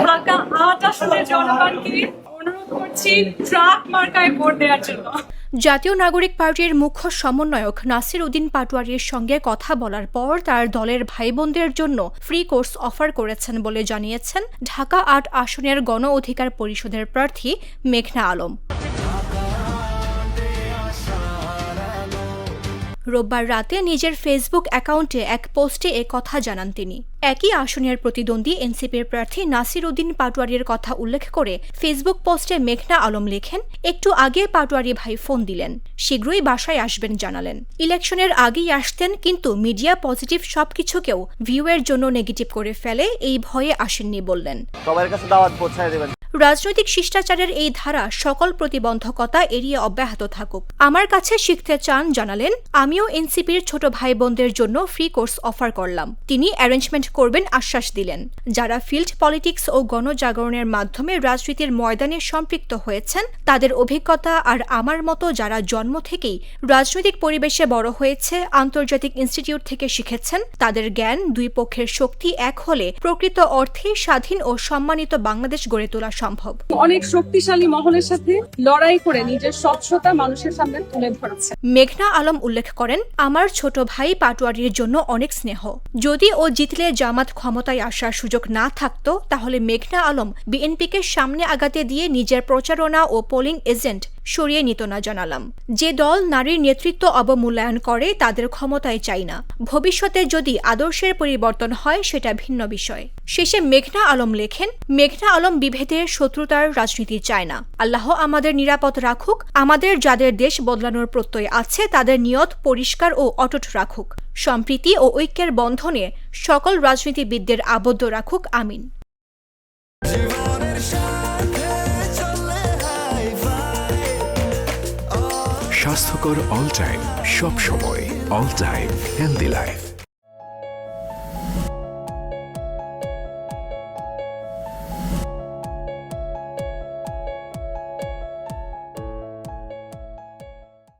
ঢাকা ৮ আসনের জনগণকে অনুরোধ করছি ট্রাক মার্কায় ভোট দেওয়ার জন্য। জাতীয় নাগরিক পার্টির মুখ্য সমন্বয়ক নাসির উদ্দিন পাটোয়ারির সঙ্গে কথা বলার পর তার দলের ভাই বোনদের জন্য ফ্রি কোর্স অফার করেছেন বলে জানিয়েছেন ঢাকা ৮ আসনের গণ অধিকার পরিষদের প্রার্থী মেঘনা আলম। রোববার রাতে নিজের ফেসবুক অ্যাকাউন্টে এক পোস্টে এ কথা জানান তিনি। একই আসনের প্রতিদ্বন্দ্বী এনসিপির প্রার্থী নাসির উদ্দিন পাটোয়ারির কথা উল্লেখ করে ফেসবুক পোস্টে মেঘনা আলম লেখেন, একটু আগে পাটোয়ারি ভাই ফোন দিলেন, শীঘ্রই বাসায় আসবেন জানালেন। ইলেকশনের আগেই আসতেন, কিন্তু মিডিয়া পজিটিভ সবকিছুকেও ভিউয়ের জন্য নেগেটিভ করে ফেলে, এই ভয়ে আসেননি বললেন। সবার কাছে দাওয়াত পৌঁছায় দেবেন। রাজনৈতিক শিষ্টাচারের এই ধারা সকল প্রতিবন্ধকতা এড়িয়ে অব্যাহত থাকুক। আমার কাছে শিখতে চান জানালেন, আমিও এনসিপির ছোট ভাই বোনদের জন্য ফ্রি কোর্স অফার করলাম। তিনি অ্যারেঞ্জমেন্ট করবেন আশ্বাস দিলেন। যারা ফিল্ড পলিটিক্স ও গণজাগরণের মাধ্যমে রাজনীতির ময়দানে সম্পৃক্ত হয়েছেন তাদের অভিজ্ঞতা, আর আমার মতো যারা জন্ম থেকেই রাজনৈতিক পরিবেশে বড় হয়েছে, আন্তর্জাতিক ইনস্টিটিউট থেকে শিখেছেন, তাদের জ্ঞান, দুই পক্ষের শক্তি এক হলে প্রকৃত অর্থে স্বাধীন ও সম্মানিত বাংলাদেশ গড়ে তোলা সম্ভব। অনেক শক্তিশালী মহলের সাথে লড়াই করে নিজের স্বচ্ছতা মানুষের সামনে তুলে ধরেছে। মেঘনা আলম উল্লেখ করেন, আমার ছোট ভাই পাটোয়ারির জন্য অনেক স্নেহ। যদি ও জিতলে জামাত ক্ষমতায় আসার সুযোগ না থাকতো, তাহলে মেঘনা আলম বিএনপিকে সামনে আগাতে দিয়ে নিজের প্রচারণা ও পোলিং এজেন্ট সরিয়ে নিত না জানালাম। যে দল নারীর নেতৃত্ব অবমূল্যায়ন করে তাদের ক্ষমতায় চাই না। ভবিষ্যতে যদি আদর্শের পরিবর্তন হয় সেটা ভিন্ন বিষয়। শেষে মেঘনা আলম লেখেন, মেঘনা আলম বিভেদের, শত্রুতার রাজনীতি চায় না। আল্লাহ আমাদের নিরাপদ রাখুক। আমাদের যাদের দেশ বদলানোর প্রত্যয় আছে তাদের নিয়ত পরিষ্কার ও অটুট রাখুক। সম্প্রীতি ও ঐক্যের বন্ধনে সকল রাজনীতিবিদদের আবদ্ধ রাখুক। আমিন। স্বাস্থ্যকর অল টাইম, সব সময় অল টাইম হেলদি লাইফ।